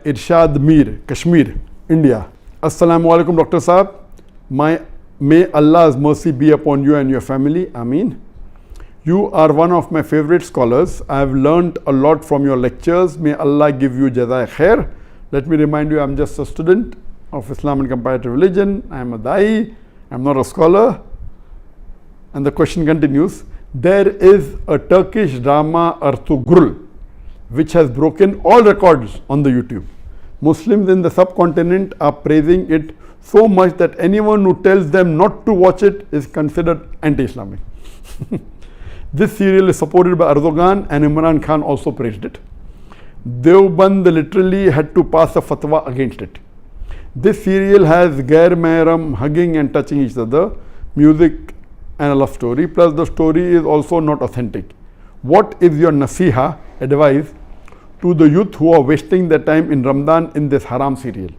Irshad Mir, Kashmir, India. Assalamu alaikum, Dr. Saab. May Allah's mercy be upon you and your family. Ameen. You are one of my favorite scholars. I have learnt a lot from your lectures. May Allah give you jazai khair. Let me remind you, I am just a student of Islam and comparative religion. I am a da'i. I am not a scholar. And the question continues. There is a Turkish drama, Ertugrul, which has broken all records on the YouTube. Muslims in the subcontinent are praising it so much that anyone who tells them not to watch it is considered anti-Islamic. This serial is supported by Erdogan, and Imran Khan also praised it. Deoband literally had to pass a fatwa against it. This serial has Gair Mehram hugging and touching each other, music and a love story, plus the story is also not authentic. What is your nasiha, advice, to the youth who are wasting their time in Ramadan in this haram serial?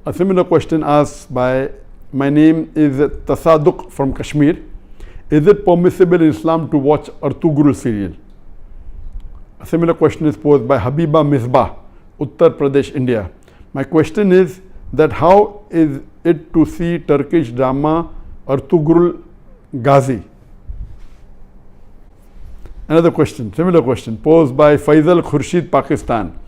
A similar question asked by, my name is Tasadduq from Kashmir. Is it permissible in Islam to watch Ertugrul serial? A similar question is posed by Habiba Misbah, Uttar Pradesh, India. My question is that how is it to see Turkish drama Ertugrul Ghazi? Another question, similar question, posed by Faisal Khurshid, Pakistan.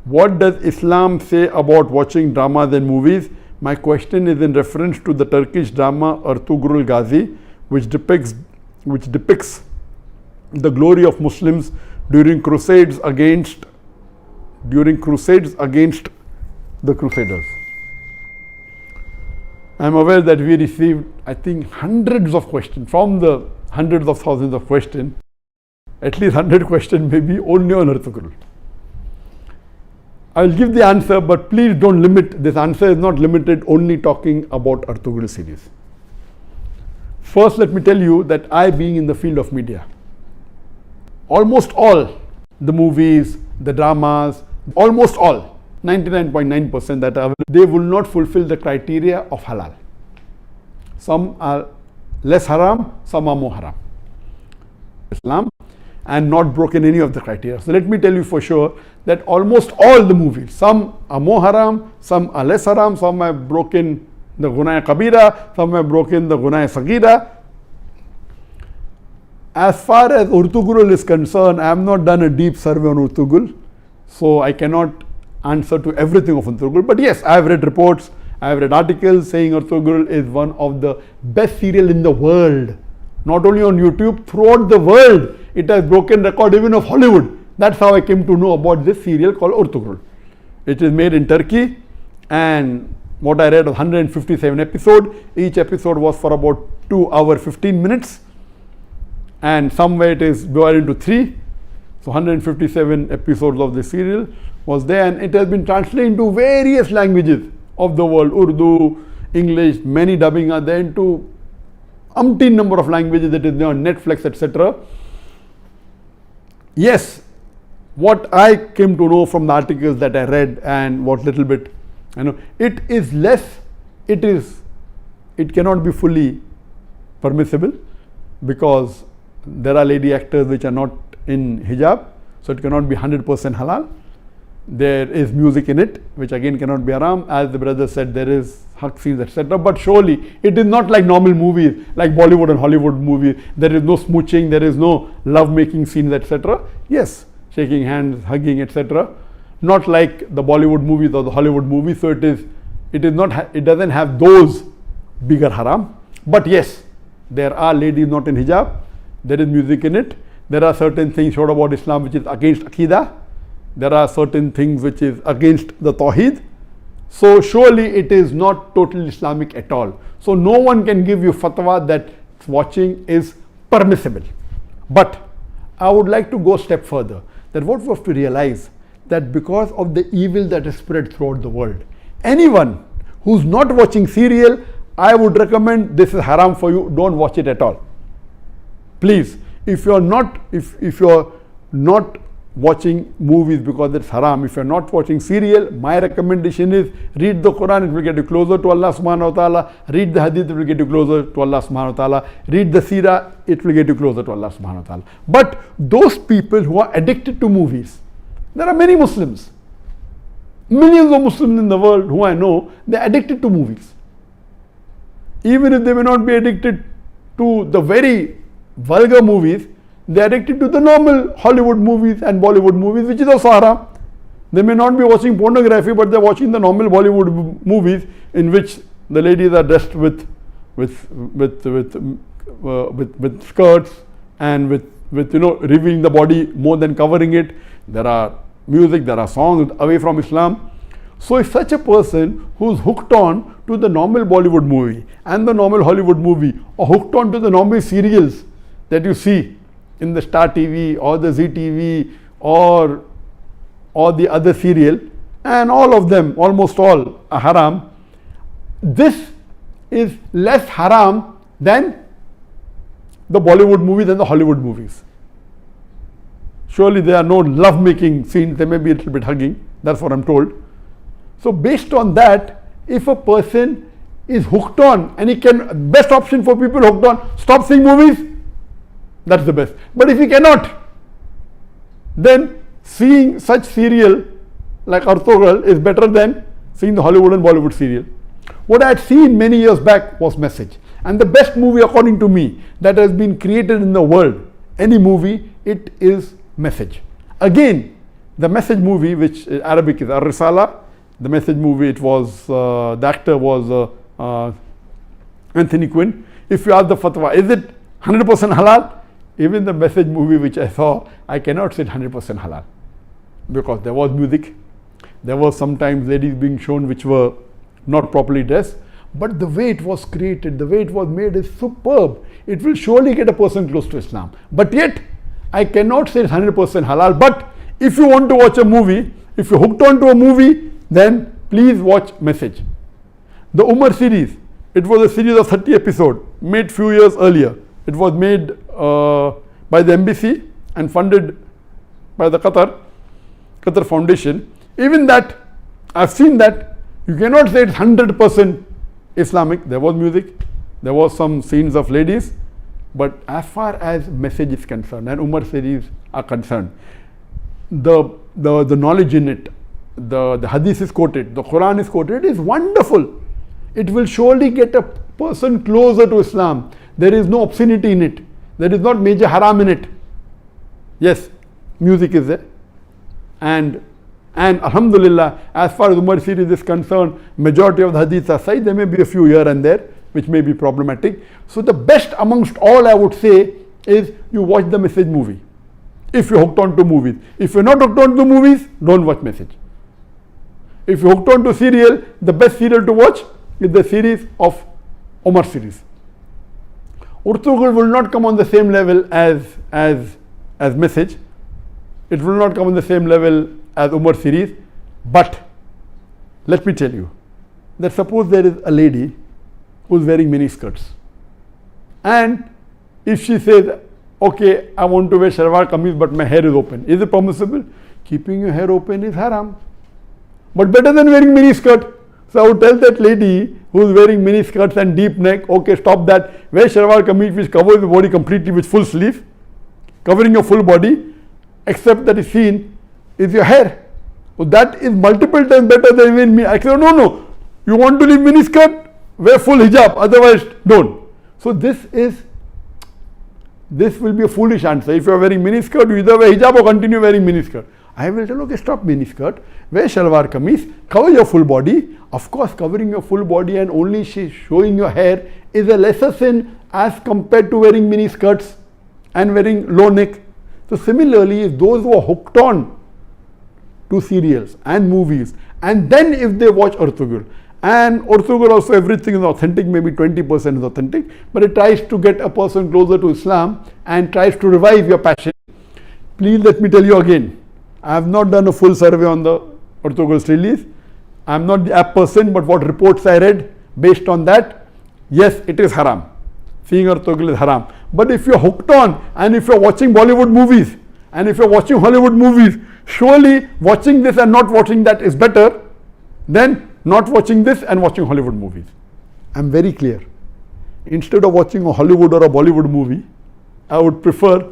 What does Islam say about watching dramas and movies? My question is in reference to the Turkish drama Ertugrul Ghazi, which depicts the glory of Muslims during crusades against the Crusaders. I am aware that we received, I think, hundreds of questions from the hundreds of thousands of questions. At least 100 questions maybe only on Ertugrul. I will give the answer, but please don't limit. This answer is not limited only talking about Ertugrul series. First, let me tell you that I, being in the field of media, almost all the movies, the dramas, almost all, 99.9% that are, they will not fulfill the criteria of halal. Some are less haram, some are more haram. Islam, and not broken any of the criteria. So let me tell you for sure that almost all the movies, some are more haram, some are less haram, some have broken the Gunaya Kabira, some have broken the Gunaya Sagira. As far as Ertugrul is concerned, I have not done a deep survey on Ertugrul, so I cannot answer to everything of Ertugrul. But yes, I have read reports, I have read articles saying Ertugrul is one of the best serial in the world. Not only on YouTube, throughout the world. It has broken record even of Hollywood. That's how I came to know about this serial called Ertugrul. It is made in Turkey, and what I read was 157 episodes. Each episode was for about 2 hours 15 minutes, and somewhere it is divided into 3. So 157 episodes of the serial was there, and it has been translated into various languages of the world. Urdu, English, many dubbing are there into umpteen number of languages that is there on Netflix, etc. Yes, what I came to know from the articles that I read and what little bit, it is less, it cannot be fully permissible because there are lady actors which are not in hijab, so it cannot be 100% halal. There is music in it, which again cannot be haram. As the brother said, there is hug scenes, etc. But surely it is not like normal movies, like Bollywood and Hollywood movies. There is no smooching, there is no love-making scenes, etc. Yes, shaking hands, hugging, etc. Not like the Bollywood movies or the Hollywood movies. So it doesn't have those bigger haram. But yes, there are ladies not in hijab. There is music in it. There are certain things showed about Islam which is against Aqidah. There are certain things which is against the Tawheed. So surely it is not totally Islamic at all. So no one can give you fatwa that watching is permissible. But I would like to go a step further, that what we have to realize that because of the evil that is spread throughout the world, anyone who's not watching serial, I would recommend this is haram for you, don't watch it at all. Please, if you're not watching movies because it's haram. If you're not watching serial, my recommendation is read the Quran, it will get you closer to Allah subhanahu wa ta'ala. Read the hadith, it will get you closer to Allah subhanahu wa ta'ala. Read the seerah, it will get you closer to Allah subhanahu wa ta'ala. But those people who are addicted to movies, there are many Muslims, millions of Muslims in the world who I know, they're addicted to movies. Even if they may not be addicted to the very vulgar movies, they are addicted to the normal Hollywood movies and Bollywood movies, which is also haram. They may not be watching pornography, but they are watching the normal Bollywood movies in which the ladies are dressed with skirts and with revealing the body more than covering it. There are music, there are songs away from Islam. So if such a person who's hooked on to the normal Bollywood movie and the normal Hollywood movie, or hooked on to the normal serials that you see in the Star TV or the Zee TV or the other serial, and all of them, almost all, are haram, this is less haram than the Bollywood movies and the Hollywood movies. Surely there are no love making scenes, there may be a little bit hugging, that's what I'm told. So based on that, if a person is hooked on, and he can, best option for people hooked on, stop seeing movies, that's the best. But if he cannot, then seeing such serial like Ertugrul is better than seeing the Hollywood and Bollywood serial. What I had seen many years back was Message. And the best movie according to me that has been created in the world, any movie, it is Message. Again, the Message movie, which in Arabic is Ar-Risala, the Message movie, it was, the actor was Anthony Quinn. If you ask the fatwa, is it 100% halal? Even the Message movie which I saw, I cannot say 100% halal, because there was music, there was sometimes ladies being shown which were not properly dressed, but the way it was created, the way it was made is superb. It will surely get a person close to Islam. But yet, I cannot say it's 100% halal. But if you want to watch a movie, if you're hooked on to a movie, then please watch Message. The Umar series, it was a series of 30 episodes, made few years earlier. It was made by the embassy and funded by the Qatar Foundation. Even that, I've seen that, you cannot say it's 100% Islamic. There was music, there was some scenes of ladies, but as far as Message is concerned and Umar series are concerned, the knowledge in it, the hadith is quoted, the Quran is quoted, it is wonderful. It will surely get a person closer to Islam. There is no obscenity in it. There is not major haram in it. Yes, music is there. And alhamdulillah, as far as Umar series is concerned, majority of the hadiths are sahih. There may be a few here and there which may be problematic. So the best amongst all, I would say, is you watch the Message movie. If you're hooked on to movies. If you're not hooked on to movies, don't watch Message. If you're hooked on to serial, the best serial to watch is the series of Umar series. Ertugrul will not come on the same level as Message. It will not come on the same level as Umar series. But let me tell you that suppose there is a lady who is wearing mini skirts, and if she says, okay, I want to wear shalwar kameez but my hair is open, is it permissible? Keeping your hair open is haram, but better than wearing mini skirt. So I would tell that lady who is wearing mini skirts and deep neck, okay, stop that, wear shalwar kameez which covers the body completely with full sleeve, covering your full body, except that is seen is your hair. So that is multiple times better than even me. I said, no, you want to leave mini skirt, wear full hijab, otherwise don't. So this will be a foolish answer. If you are wearing mini skirt, you either wear hijab or continue wearing mini skirt. I will tell, okay, stop mini skirt, wear shalwar kameez, cover your full body. Of course, covering your full body and only showing your hair is a lesser sin as compared to wearing mini skirts and wearing low neck. So similarly, if those who are hooked on to serials and movies, and then if they watch Ertugrul, and Ertugrul also everything is authentic, maybe 20% is authentic, but it tries to get a person closer to Islam and tries to revive your passion. Please let me tell you again, I have not done a full survey on the Ertugrul's release. I am not the app person, but what reports I read, based on that, yes, it is haram. Seeing Ertugrul is haram. But if you are hooked on and if you are watching Bollywood movies And if you're watching Hollywood movies, surely watching this and not watching that is better than not watching this and watching Hollywood movies. I'm very clear. Instead of watching a Hollywood or a Bollywood movie, I would prefer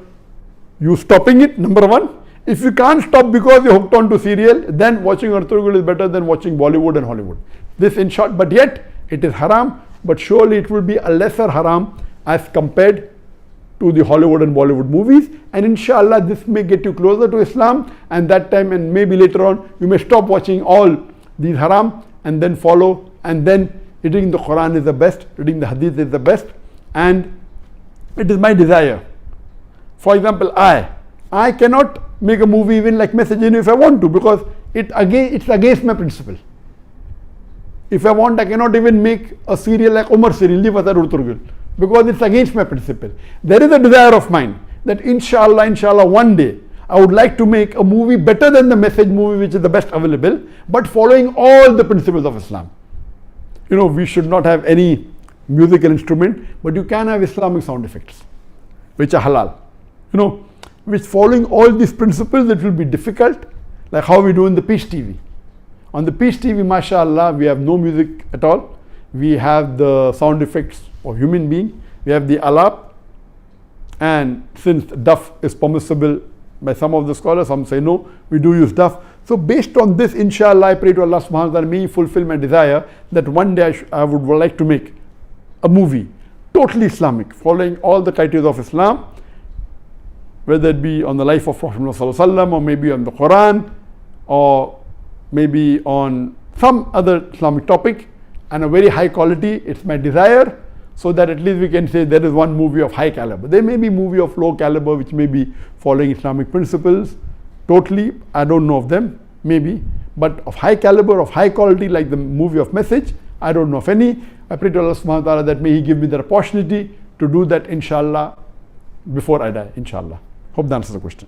you stopping it, number one. If you can't stop because you're hooked on to serial, then watching Ertugrul is better than watching Bollywood and Hollywood. This in short, but yet it is haram, but surely it will be a lesser haram as compared to the Hollywood and Bollywood movies, and inshallah this may get you closer to Islam, and that time and maybe later on you may stop watching all these haram and then follow, and then reading the Quran is the best, reading the Hadith is the best. And it is my desire. For example, I cannot make a movie even like Messaging if I want to, because it's against my principle. If I want, I cannot even make a serial like Umar serial, Ertugrul, because it's against my principle. There is a desire of mine that inshallah one day I would like to make a movie better than the Message movie, which is the best available, but following all the principles of Islam. You know, we should not have any musical instrument, but you can have Islamic sound effects, which are halal. You know, which following all these principles, it will be difficult, like how we do in the Peace TV. On the Peace TV, mashallah, we have no music at all. We have the sound effects of human being. We have the alap, and since duff is permissible by some of the scholars, some say no, we do use duff. So based on this, inshallah, I pray to Allah subhanahu wa ta'ala, may He fulfill my desire that one day I would like to make a movie totally Islamic, following all the criteria of Islam, whether it be on the life of Prophet Muhammad sallallahu alaihi wasallam, or maybe on the Quran, or maybe on some other Islamic topic, and a very high quality. It's my desire, so that at least we can say there is one movie of high caliber. There may be movie of low caliber which may be following Islamic principles totally, I don't know of them, maybe, but of high caliber, of high quality, like the movie of Message, I don't know of any. I pray to Allah subhanahu wa ta'ala that may He give me the opportunity to do that, inshallah, before I die, inshallah. Hope that answers the question.